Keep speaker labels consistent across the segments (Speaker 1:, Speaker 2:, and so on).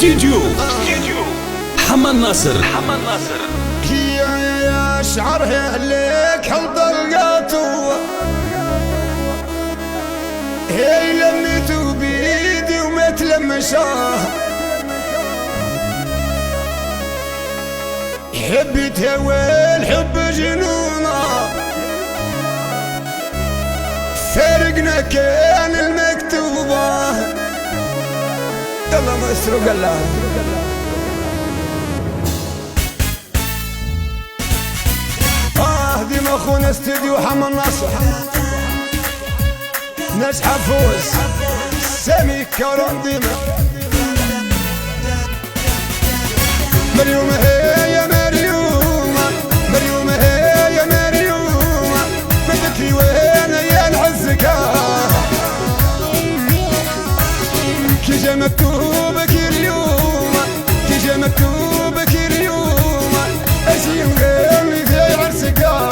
Speaker 1: استديو حمد ناصر.
Speaker 2: يا شعره لك حل ضلقاته هي لميته بيدي وما تلمشاه حبيتها والحب جنونه فارقنا كان المكتوبه يلا مايسترو قلها ديما خونا استديو حمد ناصر ناس حفوز سامي كرم ديما مريوم هي يا مريوم مريوم هي يا مريوم بدك وين يا العزكا كي جا مكتوبك اليوم كي جا مكتوبك اليوم أزين غيرني في عرسكا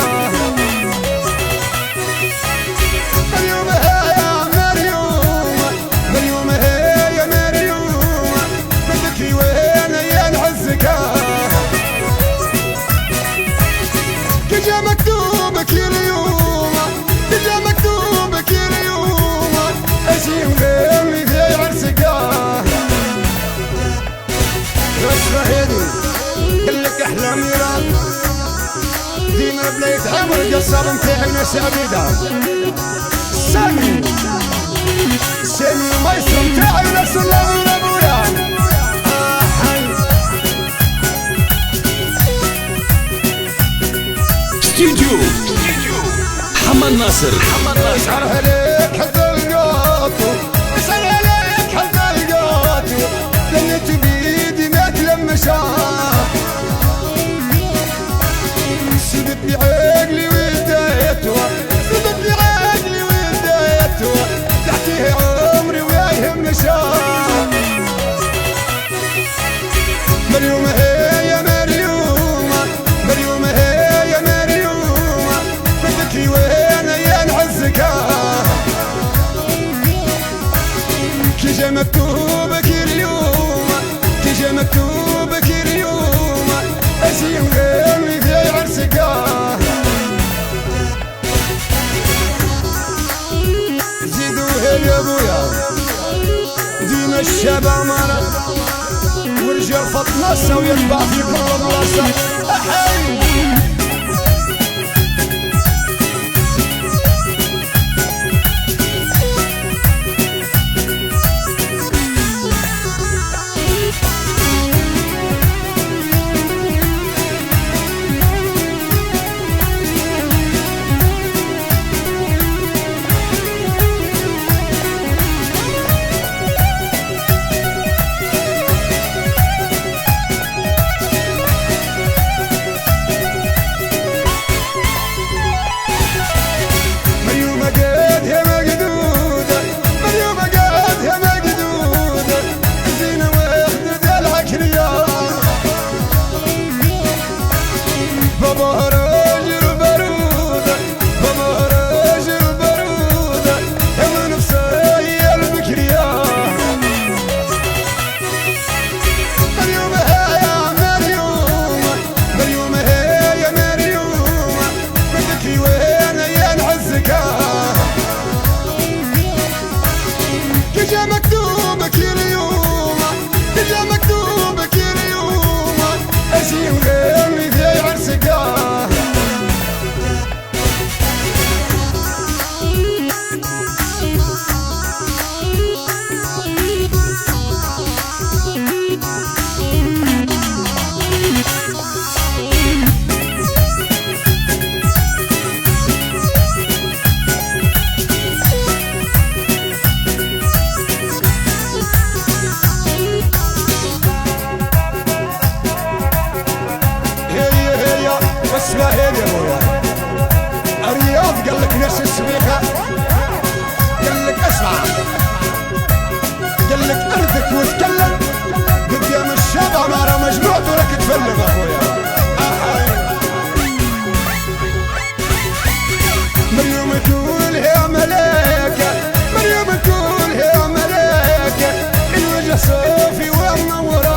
Speaker 2: مريوم هي يا مريوم مريوم هي يا مريوم بدك وين يا العزكا كي جا مكتوبك اليوم كي جا مكتوبك اليوم أزين غيرني في عرسكا رشرة هيدي قلك احلامي راك ديما بليت عمر القصاب متاعي ناس عبيدة سامي مايسترو متاعي ناس الله من ابويا
Speaker 1: استديو حمد ناصر.
Speaker 2: اشعرها لك حد القاطو اشعرها لك حد القاطو لنيت بيدي ما تلمشاه سدت لي عقلي ودايته سدت لي عقلي ودايته تحتيه عمري وياهم مشاه مريوم هي يا مريوم مريوم هي يا مريوم بدك وين يا العزكا كي جا مكتوبك اليوم كي جا مكتوبك اليوم أزين غيرني في عرسكا زيدوها يا ابويا ديما الشباب مرض ورجال فطناسة ويتبع في كل بلاصة أحي كجا مكتوبك اليوم كجا مكتوبك اليوم أزين غيرني في عرسكا اسمع هيدي يا ابويا الرياض قال لك نفس السبيخة قال لك اسمع قال لك ارثك وتكلم قدام الشبع مع مجموعته لك تفلق اخويا مريم تقول يا ملاكة مريم تقول يا ملاكة الوجه صافي والنور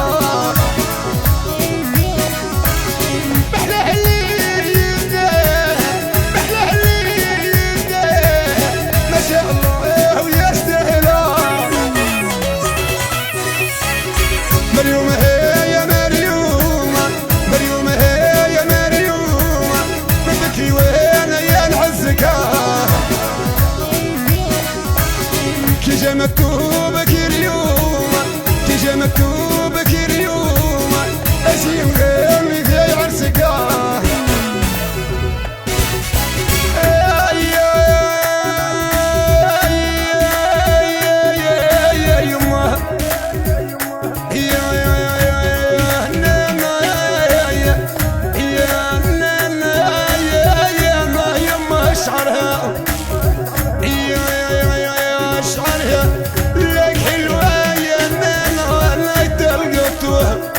Speaker 2: مفتوح